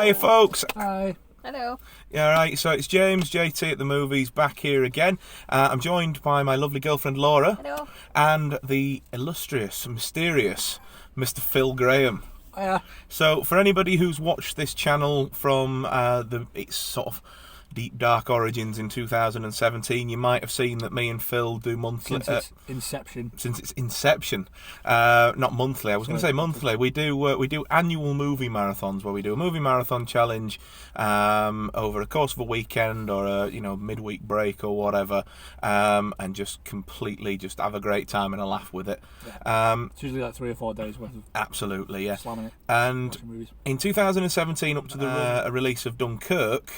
Hiya folks. Hi. Hello. Yeah, right, so it's James, JT at the movies, back here again. I'm joined by my lovely girlfriend Laura. Hello. And the illustrious, mysterious Mr. Phil Graham. Hiya. So for anybody who's watched this channel from its sort of deep dark origins in 2017, you might have seen that me and Phil do monthly Since its inception. Since its inception, not monthly. I was going to say monthly. We do annual movie marathons where we do a movie marathon challenge over a course of a weekend or a midweek break or whatever, and just completely just have a great time and a laugh with it. Yeah. It's usually like 3 or 4 days worth of absolutely, yeah. slamming it. And in 2017, up to the release of Dunkirk.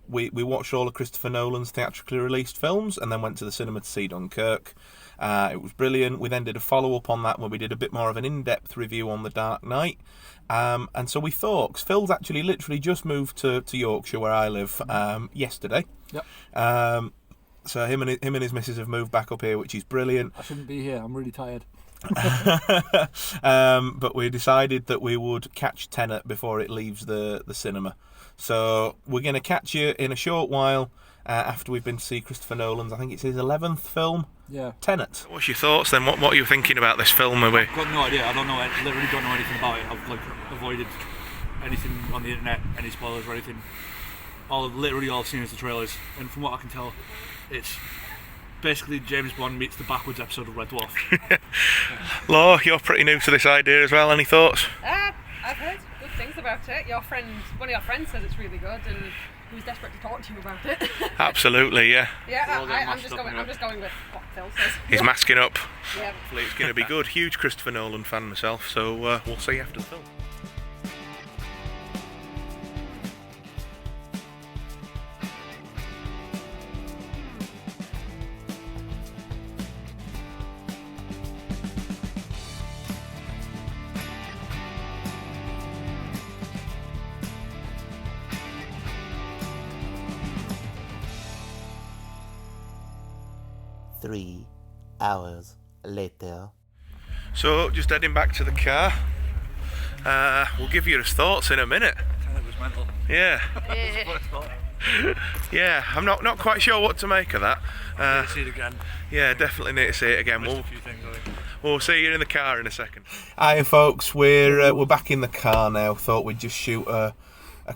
We watched all of Christopher Nolan's theatrically released films and then went to the cinema to see Dunkirk. It was brilliant. We then did a follow-up on that where we did a bit more of an in-depth review on The Dark Knight. And so we thought, 'cause Phil's actually literally just moved to Yorkshire where I live yesterday. Yep. So him and his missus have moved back up here, which is brilliant. I shouldn't be here, I'm really tired. But we decided that we would catch Tenet before it leaves the cinema. So we're going to catch you in a short while after we've been to see Christopher Nolan's, I think it's his 11th film, Tenet. What's your thoughts then? What are you thinking about this film? I've got no idea. I literally don't know anything about it. I've avoided anything on the internet, any spoilers or anything. Literally all I've seen is the trailers, and from what I can tell, it's basically James Bond meets the backwards episode of Red Dwarf. Law, you're pretty new to this idea as well. Any thoughts? I've heard good things about it. One of your friends says it's really good, and he was desperate to talk to you about it. Absolutely, yeah. Yeah, I'm just going with what Phil says. He's masking up. Yeah. Hopefully it's going to be good. Huge Christopher Nolan fan myself, so we'll see after the film. Three hours later. So, just heading back to the car. We'll give you his thoughts in a minute. Tenet was mental. Yeah. Yeah, I'm not quite sure what to make of that. Need to see it again. Yeah, definitely need to see it again. A few things, I think. We'll see you in the car in a second. Hiya folks, we're back in the car now. Thought we'd just shoot a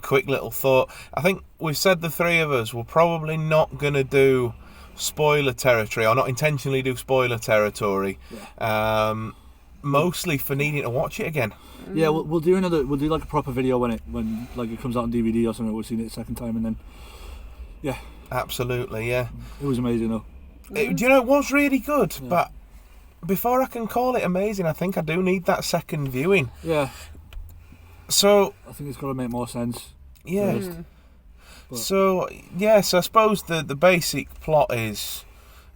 quick little thought. I think we've said the three of us, we're probably not going to do spoiler territory, or not intentionally do spoiler territory, mostly for needing to watch it again. Yeah, we'll do like a proper video when it comes out on DVD or something. We'll see it a second time, and then Absolutely, yeah. It was amazing though. Do you know, it was really good, but before I can call it amazing, I think I do need that second viewing. Yeah. So I think it's got to make more sense. Yeah. First. So yes, I suppose the basic plot is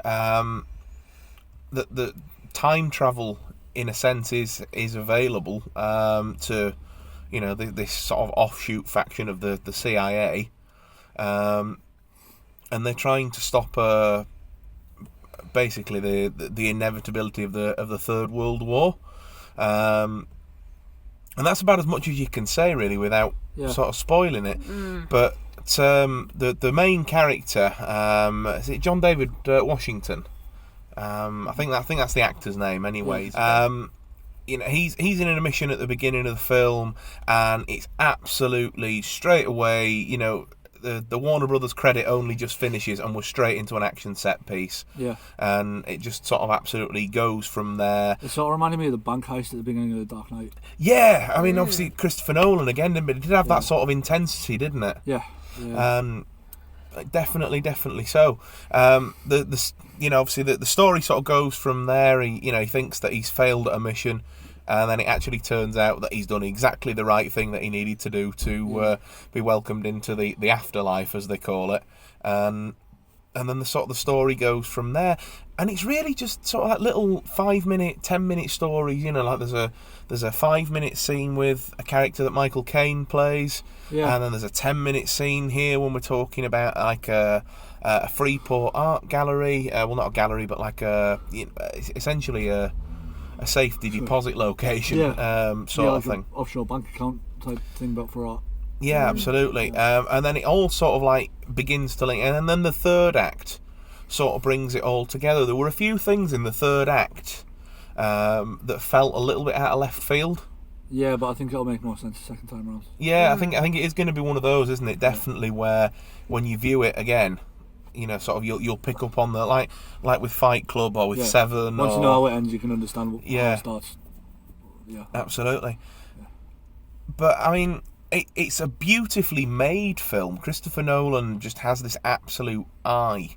that the time travel, in a sense, is available to this sort of offshoot faction of the CIA, and they're trying to stop basically the inevitability of the Third World War, and that's about as much as you can say really without sort of spoiling it. But the main character, is it John David Washington? I think that's the actor's name, anyways. He's in a mission at the beginning of the film, and it's absolutely straight away. The Warner Brothers credit only just finishes, and we're straight into an action set piece. Yeah, and it just sort of absolutely goes from there. It sort of reminded me of the bank heist at the beginning of The Dark Knight. Yeah, I mean, obviously Christopher Nolan again, but it did have that sort of intensity, didn't it? Yeah. Definitely so. Obviously the story sort of goes from there. He thinks that he's failed at a mission, and then it actually turns out that he's done exactly the right thing that he needed to do to be welcomed into the afterlife, as they call it. And then the story goes from there, and it's really just sort of like little 5-minute, 10-minute stories. Like there's a 5-minute scene with a character that Michael Caine plays, and then there's a 10-minute scene here when we're talking about like a Freeport art gallery. Well, not a gallery, but like essentially a safety deposit location, sort of thing. Offshore bank account type thing, but for art. Yeah, absolutely. And then it all sort of like begins to link, and then the third act sort of brings it all together. There were a few things in the third act that felt a little bit out of left field. Yeah, but I think it'll make more sense the second time around. Yeah, I think it is going to be one of those, isn't it? Definitely, where when you view it again, you know, sort of you'll pick up on the like with Fight Club or with Seven. Once you know how it ends, you can understand how it starts. Yeah, absolutely. Yeah. But I mean, it's a beautifully made film. Christopher Nolan just has this absolute eye.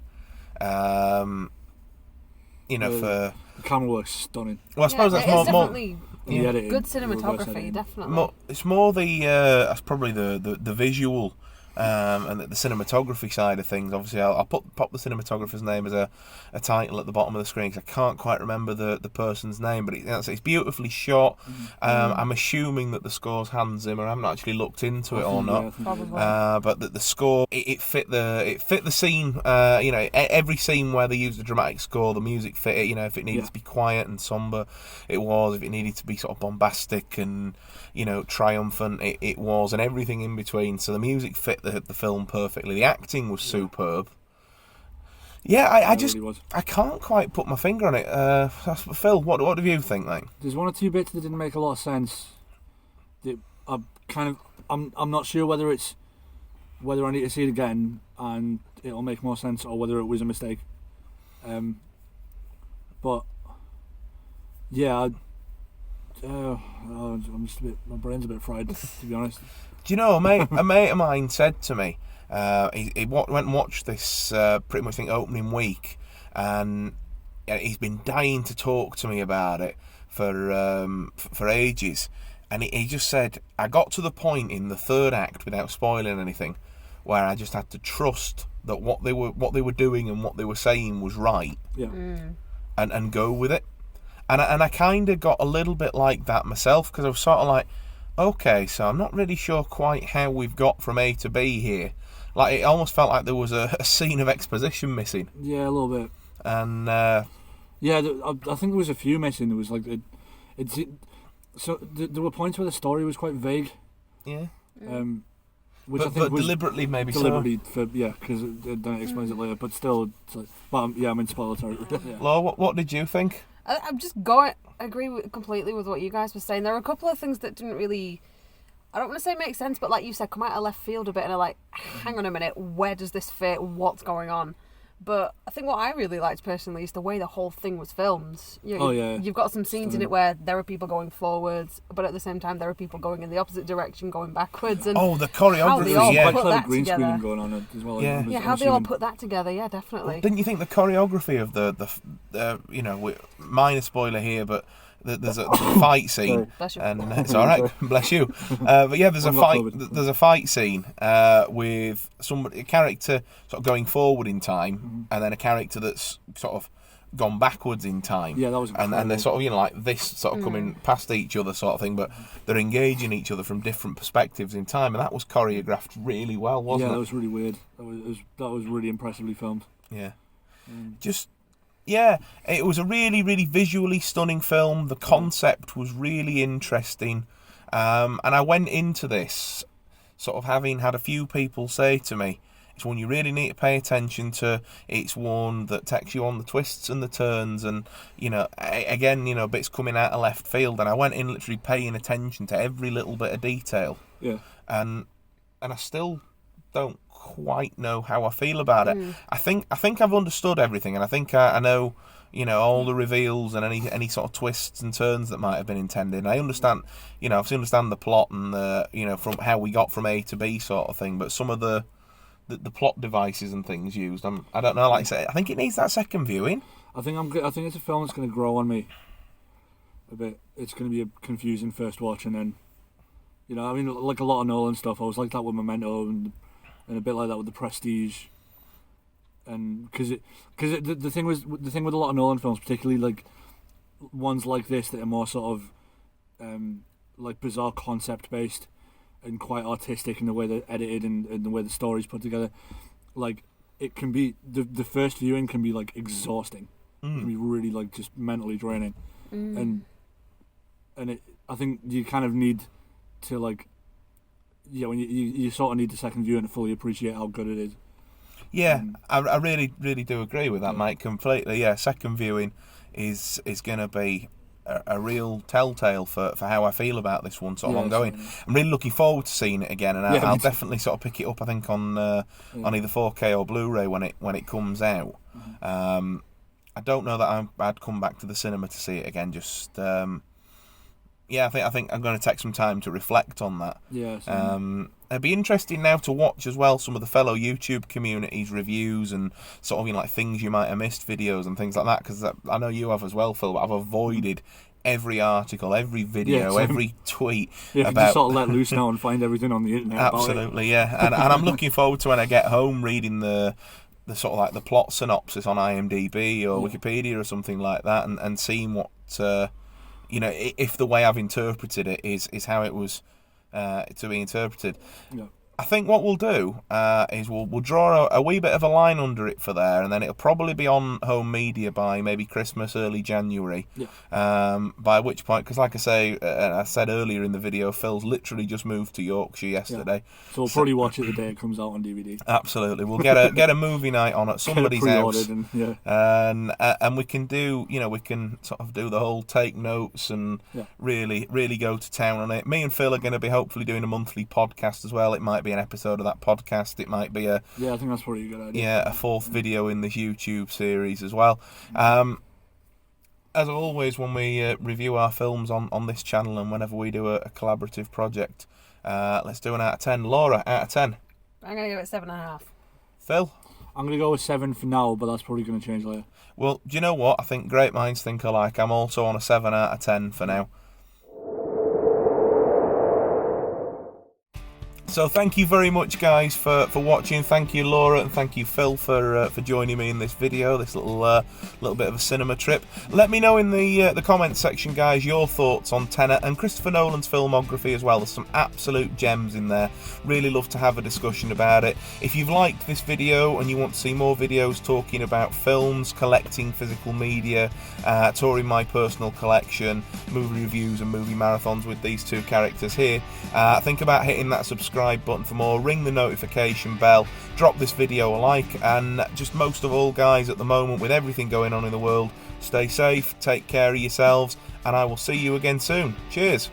You know, for the camera work's stunning. Well, I suppose that's more definitely editing, good cinematography. Definitely. It's more that's probably the visual. And the cinematography side of things. Obviously, I'll pop the cinematographer's name as a title at the bottom of the screen because I can't quite remember the person's name, but it's beautifully shot. I'm assuming that the score's Hans Zimmer. I haven't actually looked into it or not. But the score it fit the scene. You know, every scene where they used the dramatic score, the music fit it. You know, if it needed to be quiet and somber, it was. If it needed to be sort of bombastic and, you know, triumphant, it was, and everything in between. So the music fit the film perfectly. The acting was superb. Yeah, I can't quite put my finger on it. Phil, what do you think, like? There's one or two bits that didn't make a lot of sense. I'm not sure whether I need to see it again and it'll make more sense or whether it was a mistake. But yeah, I'm just my brain's a bit fried, to be honest. Do you know, a mate of mine said to me, he went and watched this pretty much, I think, opening week, and he's been dying to talk to me about it for ages. And he just said, I got to the point in the third act, without spoiling anything, where I just had to trust that what they were doing and what they were saying was right, and go with it. And I kind of got a little bit like that myself, because I was sort of like, okay, so I'm not really sure quite how we've got from A to B here. Like, it almost felt like there was a scene of exposition missing. Yeah, a little bit. And I think there was a few missing. There was like so there were points where the story was quite vague. Yeah. Which but, I think but was deliberately, maybe deliberately because then it explains it later. But still, it's like, I'm in spoiler territory. Yeah. Laura, what did you think? I'm just agree completely with what you guys were saying. There are a couple of things that didn't really, I don't want to say make sense, but like you said, come out of left field a bit and are like, hang on a minute, where does this fit? What's going on? But I think what I really liked personally is the way the whole thing was filmed. You've got some scenes in it where there are people going forwards, but at the same time there are people going in the opposite direction, going backwards. And the choreography, quite clever green screening going on as well. Yeah, how they all put that together. Yeah, definitely. Well, didn't you think the choreography of the you know, minor spoiler here, but there's a fight scene, and it's all right, bless you. But yeah, there's a fight scene with a character sort of going forward in time, and then a character that's sort of gone backwards in time. Yeah, that was incredible. And they're sort of, you know, like this sort of coming past each other sort of thing, but they're engaging each other from different perspectives in time, and that was choreographed really well, wasn't it? Yeah, that was really weird. That was really impressively filmed. Yeah. Yeah, it was a really, really visually stunning film. The concept was really interesting. And I went into this sort of having had a few people say to me, it's one you really need to pay attention to. It's one that takes you on the twists and the turns and, you know, again, you know, bits coming out of left field. And I went in literally paying attention to every little bit of detail. Yeah. And I still don't quite know how I feel about it. I think I've understood everything, and I think I know, you know, all the reveals and any sort of twists and turns that might have been intended. And I understand, you know, I understand the plot and the, you know, from how we got from A to B sort of thing. But some of the plot devices and things used, I don't know. Like I say, I think it needs that second viewing. I think it's a film that's going to grow on me a bit. It's going to be a confusing first watch, and then, you know, I mean, like a lot of Nolan stuff. I was like that with Memento and a bit like that with The Prestige, and because the thing with a lot of Nolan films, particularly like ones like this that are more sort of like bizarre concept based and quite artistic in the way they're edited and the way the story's put together, like it can be the first viewing can be like exhausting. It can be really like just mentally draining, and I think you kind of need to like when you sort of need the second viewing to fully appreciate how good it is. Yeah, I really, really do agree with that, mate, completely. Yeah, second viewing is going to be a real telltale for how I feel about this one sort of ongoing. I'm really looking forward to seeing it again, and I'll definitely sort of pick it up, I think, on either 4K or Blu-ray when it comes out. I don't know that I'd come back to the cinema to see it again, just... I think I'm going to take some time to reflect on that. It'd be interesting now to watch as well some of the fellow YouTube community's reviews and sort of like things you might have missed, videos and things like that, because I know you have as well, Phil, but I've avoided every article, every video, every tweet about... just sort of let loose now and find everything on the internet. Absolutely, and I'm looking forward to when I get home reading the sort of like the plot synopsis on IMDb or Wikipedia or something like that, and seeing what... if the way I've interpreted it is how it was to be interpreted. I think what we'll do is we'll draw a wee bit of a line under it for there, and then it'll probably be on home media by maybe Christmas, early January. By which point, because like I say, I said earlier in the video, Phil's literally just moved to Yorkshire yesterday. So we'll probably watch it the day it comes out on DVD. Absolutely, we'll get a movie night on at somebody's house, and we can do we can sort of do the whole take notes and really go to town on it. Me and Phil are going to be hopefully doing a monthly podcast as well. It might be an episode of that podcast. It might be I think that's probably a good idea. Yeah, a fourth video in this YouTube series as well. As always, when we review our films on this channel and whenever we do a collaborative project, let's do an out of 10. Laura, out of 10. I'm going to give it 7.5. Phil? I'm going to go with 7 for now, but that's probably going to change later. Well, do you know what? I think great minds think alike. I'm also on a 7 out of 10 for now. So thank you very much, guys, for watching. Thank you, Laura, and thank you, Phil, for joining me in this video, this little bit of a cinema trip. Let me know in the comments section, guys, your thoughts on Tenet and Christopher Nolan's filmography as well. There's some absolute gems in there. Really love to have a discussion about it. If you've liked this video and you want to see more videos talking about films, collecting physical media, touring my personal collection, movie reviews and movie marathons with these two characters here, think about hitting that subscribe button for more, ring the notification bell, drop this video a like, and just most of all, guys, at the moment with everything going on in the world, stay safe, take care of yourselves, and I will see you again soon. Cheers.